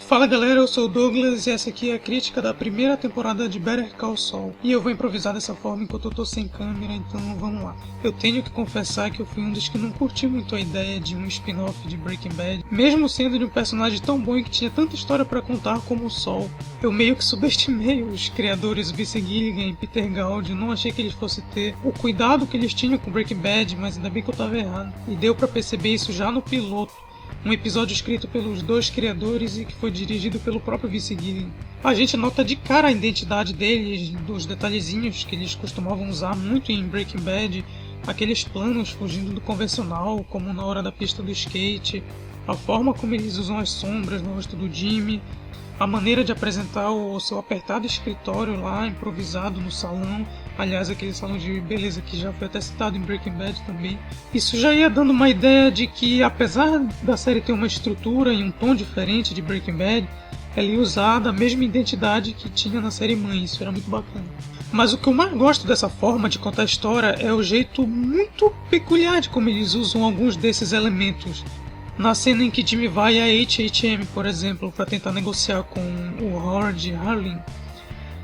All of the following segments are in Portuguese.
Fala galera, eu sou o Douglas e essa aqui é a crítica da primeira temporada de Better Call Saul. E eu vou improvisar dessa forma enquanto eu tô sem câmera, então vamos lá. Eu tenho que confessar que eu fui um dos que não curti muito a ideia de um spin-off de Breaking Bad, mesmo sendo de um personagem tão bom e que tinha tanta história pra contar como o Saul. Eu meio que subestimei os criadores Vince Gilligan e Peter Gould, não achei que eles fossem ter o cuidado que eles tinham com Breaking Bad, mas ainda bem que eu tava errado. E deu pra perceber isso já no piloto. Um episódio escrito pelos dois criadores e que foi dirigido pelo próprio Vince Gilligan. A gente nota de cara a identidade deles, dos detalhezinhos que eles costumavam usar muito em Breaking Bad, aqueles planos fugindo do convencional, como na hora da pista do skate, a forma como eles usam as sombras no rosto do Jimmy, a maneira de apresentar o seu apertado escritório lá, improvisado no salão, aliás, aquele salão de beleza que já foi até citado em Breaking Bad também. Isso já ia dando uma ideia de que, apesar da série ter uma estrutura e um tom diferente de Breaking Bad, ela ia usar da mesma identidade que tinha na série mãe, isso era muito bacana. Mas o que eu mais gosto dessa forma de contar a história é o jeito muito peculiar de como eles usam alguns desses elementos. Na cena em que Jimmy vai a H&M, por exemplo, para tentar negociar com o Howard Harlan,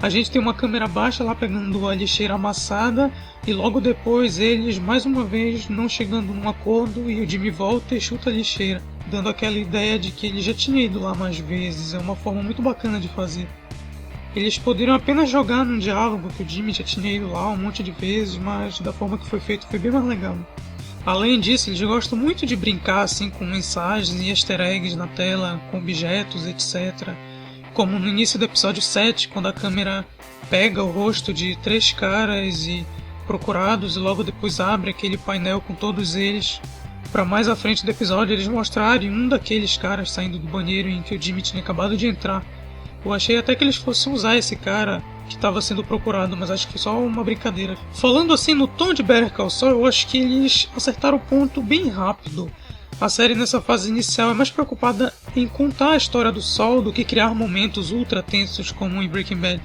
a gente tem uma câmera baixa lá pegando a lixeira amassada e logo depois eles, mais uma vez, não chegando num acordo e o Jimmy volta e chuta a lixeira, dando aquela ideia de que ele já tinha ido lá mais vezes. É uma forma muito bacana de fazer. Eles poderiam apenas jogar num diálogo que o Jimmy já tinha ido lá um monte de vezes, mas da forma que foi feito foi bem mais legal. Além disso, eles gostam muito de brincar assim com mensagens e easter eggs na tela, com objetos, etc. Como no início do episódio 7, quando a câmera pega o rosto de 3 caras e procurados e logo depois abre aquele painel com todos eles, para mais à frente do episódio eles mostrarem um daqueles caras saindo do banheiro em que o Jimmy tinha acabado de entrar. Eu achei até que eles fossem usar esse cara que estava sendo procurado, mas acho que foi só uma brincadeira. Falando assim no tom de Better Call Saul, eu acho que eles acertaram o ponto bem rápido. A série nessa fase inicial é mais preocupada em contar a história do Saul do que criar momentos ultra tensos como em Breaking Bad.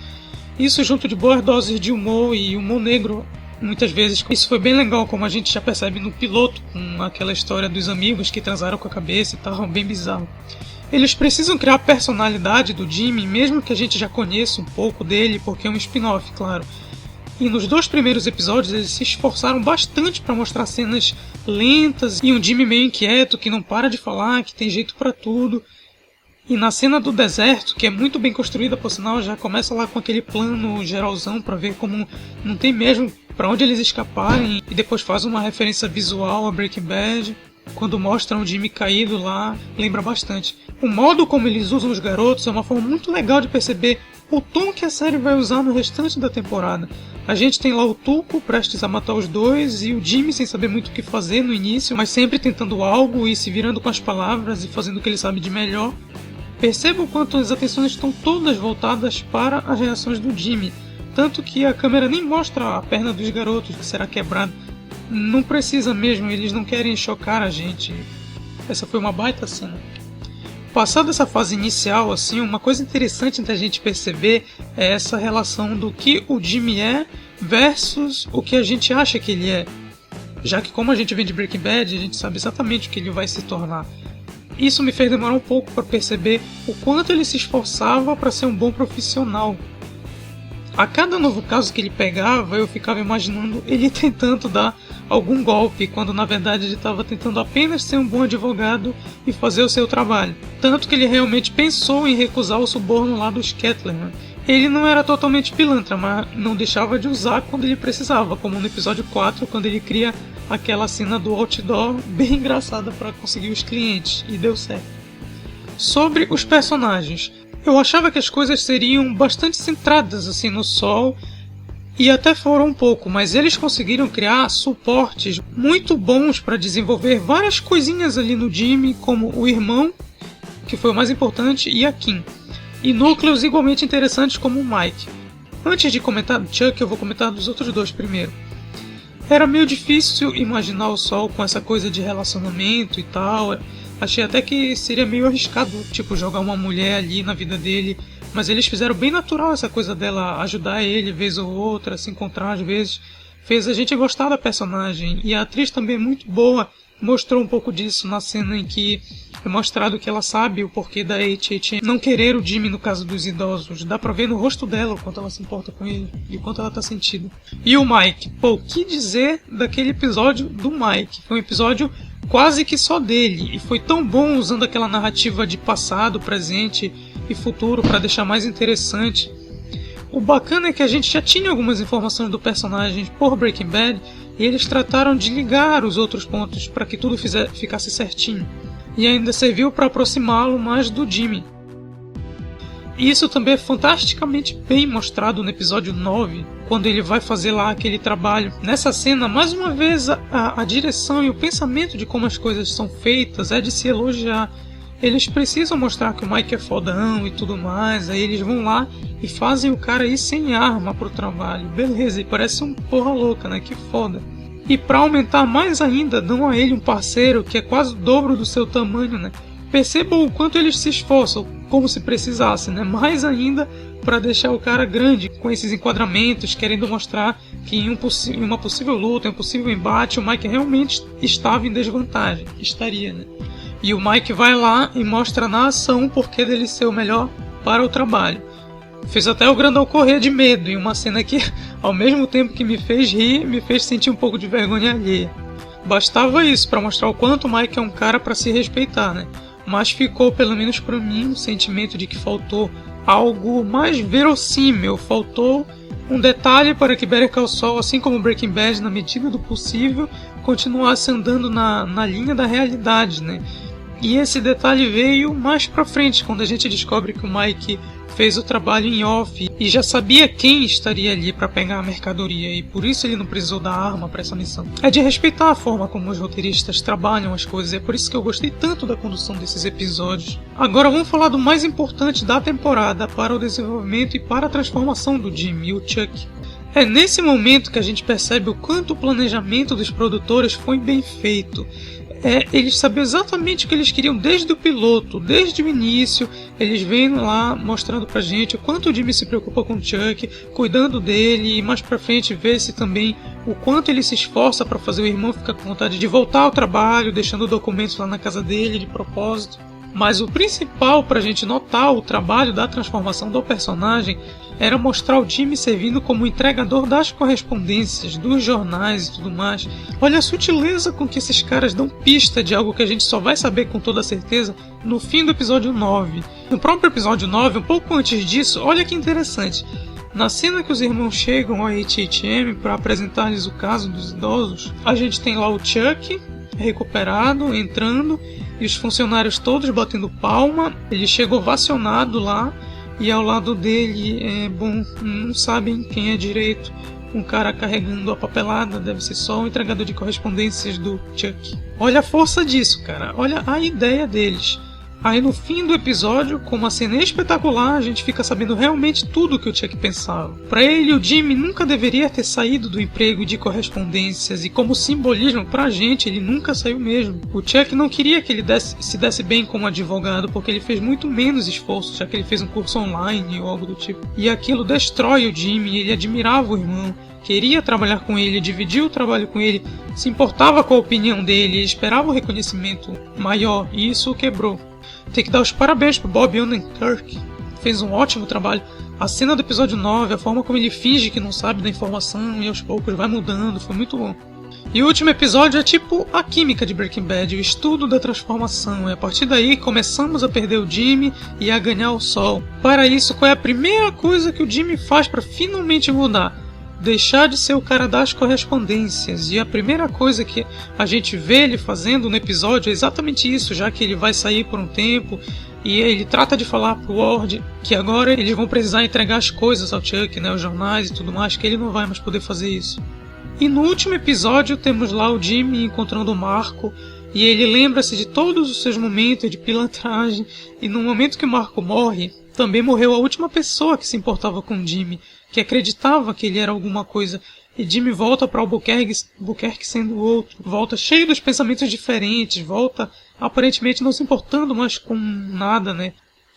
Isso junto de boas doses de humor e humor negro, muitas vezes. Isso foi bem legal, como a gente já percebe no piloto, com aquela história dos amigos que transaram com a cabeça e tal, bem bizarro. Eles precisam criar a personalidade do Jimmy, mesmo que a gente já conheça um pouco dele, porque é um spin-off, claro. E nos 2 primeiros episódios eles se esforçaram bastante para mostrar cenas lentas e um Jimmy meio inquieto, que não para de falar, que tem jeito para tudo. E na cena do deserto, que é muito bem construída, por sinal, já começa lá com aquele plano geralzão para ver como não tem mesmo para onde eles escaparem, e depois faz uma referência visual a Breaking Bad. Quando mostram o Jimmy caído lá, lembra bastante. O modo como eles usam os garotos é uma forma muito legal de perceber o tom que a série vai usar no restante da temporada. A gente tem lá o Tuco prestes a matar os dois e o Jimmy sem saber muito o que fazer no início, mas sempre tentando algo e se virando com as palavras e fazendo o que ele sabe de melhor. Perceba o quanto as atenções estão todas voltadas para as reações do Jimmy, tanto que a câmera nem mostra a perna dos garotos que será quebrada. Não precisa mesmo, eles não querem chocar a gente. Essa foi uma baita cena. Passada essa fase inicial, assim, uma coisa interessante da gente perceber é essa relação do que o Jimmy é versus o que a gente acha que ele é. Já que, como a gente vem de Breaking Bad, a gente sabe exatamente o que ele vai se tornar. Isso me fez demorar um pouco para perceber o quanto ele se esforçava para ser um bom profissional. A cada novo caso que ele pegava, eu ficava imaginando ele tentando dar algum golpe, quando na verdade ele estava tentando apenas ser um bom advogado e fazer o seu trabalho. Tanto que ele realmente pensou em recusar o suborno lá dos Kettler. Ele não era totalmente pilantra, mas não deixava de usar quando ele precisava, como no episódio 4, quando ele cria aquela cena do outdoor bem engraçada para conseguir os clientes, e deu certo. Sobre os personagens, eu achava que as coisas seriam bastante centradas assim no Saul, e até foram um pouco, mas eles conseguiram criar suportes muito bons para desenvolver várias coisinhas ali no Jimmy, como o irmão, que foi o mais importante, e a Kim. E núcleos igualmente interessantes como o Mike. Antes de comentar do Chuck, eu vou comentar dos outros 2 primeiro. Era meio difícil imaginar o Saul com essa coisa de relacionamento e tal. Achei até que seria meio arriscado, tipo, jogar uma mulher ali na vida dele. Mas eles fizeram bem natural essa coisa dela ajudar ele vez ou outra, se encontrar às vezes. Fez a gente gostar da personagem. E a atriz também é muito boa. Mostrou um pouco disso na cena em que É mostrado que ela sabe o porquê da HHM não querer o Jimmy no caso dos idosos. Dá pra ver no rosto dela o quanto ela se importa com ele e o quanto ela tá sentida. E o Mike? Pô, o que dizer daquele episódio do Mike? Foi um episódio quase que só dele. E foi tão bom usando aquela narrativa de passado, presente e futuro para deixar mais interessante. O bacana é que a gente já tinha algumas informações do personagem por Breaking Bad e eles trataram de ligar os outros pontos para que tudo ficasse certinho. E ainda serviu para aproximá-lo mais do Jimmy. E isso também é fantasticamente bem mostrado no episódio 9, quando ele vai fazer lá aquele trabalho. Nessa cena, mais uma vez, a direção e o pensamento de como as coisas são feitas é de se elogiar. Eles precisam mostrar que o Mike é fodão e tudo mais, aí eles vão lá e fazem o cara ir sem arma pro trabalho. Beleza, e parece um porra louca, né? Que foda. E pra aumentar mais ainda, dão a ele um parceiro que é quase o dobro do seu tamanho, né? Percebam o quanto eles se esforçam, como se precisasse, né? Mais ainda para deixar o cara grande, com esses enquadramentos, querendo mostrar que em uma possível luta, em um possível embate, o Mike realmente estava em desvantagem. Estaria, né? E o Mike vai lá e mostra na ação o porquê dele ser o melhor para o trabalho. Fez até o Grandão correr de medo, em uma cena que, ao mesmo tempo que me fez rir, me fez sentir um pouco de vergonha alheia. Bastava isso para mostrar o quanto o Mike é um cara para se respeitar, né? Mas ficou, pelo menos para mim, um sentimento de que faltou algo mais verossímil, faltou um detalhe para que Better Call Saul, assim como Breaking Bad, na medida do possível, continuasse andando na linha da realidade, né? E esse detalhe veio mais pra frente, quando a gente descobre que o Mike fez o trabalho em off e já sabia quem estaria ali para pegar a mercadoria, e por isso ele não precisou da arma para essa missão. É de respeitar a forma como os roteiristas trabalham as coisas, é por isso que eu gostei tanto da condução desses episódios. Agora vamos falar do mais importante da temporada para o desenvolvimento e para a transformação do Jimmy, o Chuck. É nesse momento que a gente percebe o quanto o planejamento dos produtores foi bem feito. Eles sabiam exatamente o que eles queriam desde o piloto, desde o início. Eles vêm lá mostrando pra gente o quanto o Jimmy se preocupa com o Chuck, cuidando dele, e mais pra frente vê-se também o quanto ele se esforça para fazer o irmão ficar com vontade de voltar ao trabalho, deixando documentos lá na casa dele de propósito. Mas o principal pra gente notar o trabalho da transformação do personagem era mostrar o Jimmy servindo como entregador das correspondências, dos jornais e tudo mais. Olha a sutileza com que esses caras dão pista de algo que a gente só vai saber com toda certeza no fim do episódio 9. No próprio episódio 9, um pouco antes disso, olha que interessante. Na cena que os irmãos chegam ao HHM para apresentar-lhes o caso dos idosos, a gente tem lá o Chuck recuperado, entrando, e os funcionários todos batendo palma. Ele chega ovacionado lá, e ao lado dele, não sabem quem é direito, um cara carregando a papelada, deve ser só o entregador de correspondências do Chuck. Olha a força disso, cara, olha a ideia deles. Aí no fim do episódio, com uma cena espetacular, a gente fica sabendo realmente tudo o que o Chuck pensava. Para ele, o Jimmy nunca deveria ter saído do emprego de correspondências, e como simbolismo pra gente, ele nunca saiu mesmo. O Chuck não queria que ele se desse bem como advogado, porque ele fez muito menos esforço, já que ele fez um curso online ou algo do tipo. E aquilo destrói o Jimmy, ele admirava o irmão, queria trabalhar com ele, dividir o trabalho com ele, se importava com a opinião dele, esperava um reconhecimento maior, e isso o quebrou. Tem que dar os parabéns pro Bob Odenkirk, fez um ótimo trabalho. A cena do episódio 9, a forma como ele finge que não sabe da informação e aos poucos vai mudando, foi muito bom. E o último episódio é tipo a química de Breaking Bad, o estudo da transformação. E a partir daí começamos a perder o Jimmy e a ganhar o Sol. Para isso, qual é a primeira coisa que o Jimmy faz para finalmente mudar? Deixar de ser o cara das correspondências. E a primeira coisa que a gente vê ele fazendo no episódio é exatamente isso, já que ele vai sair por um tempo e ele trata de falar pro Ward que agora eles vão precisar entregar as coisas ao Chuck, né, os jornais e tudo mais, que ele não vai mais poder fazer isso. E no último episódio temos lá o Jimmy encontrando o Marco, e ele lembra-se de todos os seus momentos de pilantragem, e no momento que o Marco morre, também morreu a última pessoa que se importava com o Jimmy, que acreditava que ele era alguma coisa, e Jimmy volta para Albuquerque sendo outro, volta cheio dos pensamentos diferentes, volta aparentemente não se importando mais com nada, né?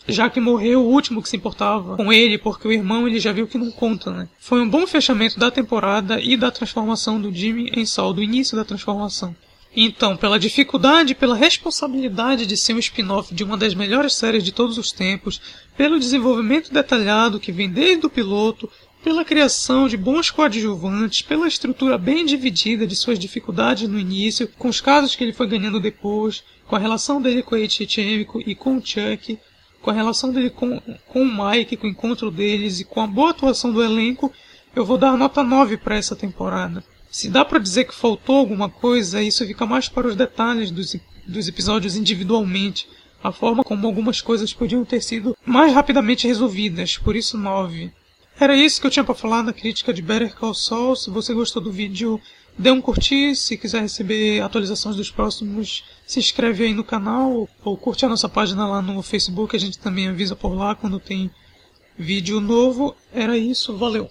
Já que morreu o último que se importava com ele, porque o irmão ele já viu que não conta, né? Foi um bom fechamento da temporada e da transformação do Jimmy em Saul, do início da transformação. Então, pela dificuldade e pela responsabilidade de ser um spin-off de uma das melhores séries de todos os tempos, pelo desenvolvimento detalhado que vem desde o piloto, pela criação de bons coadjuvantes, pela estrutura bem dividida de suas dificuldades no início, com os casos que ele foi ganhando depois, com a relação dele com a HHM e com o Chuck, com a relação dele com o Mike, com o encontro deles e com a boa atuação do elenco, eu vou dar a nota 9 para essa temporada. Se dá pra dizer que faltou alguma coisa, isso fica mais para os detalhes dos episódios individualmente, a forma como algumas coisas podiam ter sido mais rapidamente resolvidas, por isso 9. Era isso que eu tinha pra falar na crítica de Better Call Saul. Se você gostou do vídeo, dê um curtir. Se quiser receber atualizações dos próximos, se inscreve aí no canal ou curte a nossa página lá no Facebook, a gente também avisa por lá quando tem vídeo novo. Era isso, valeu!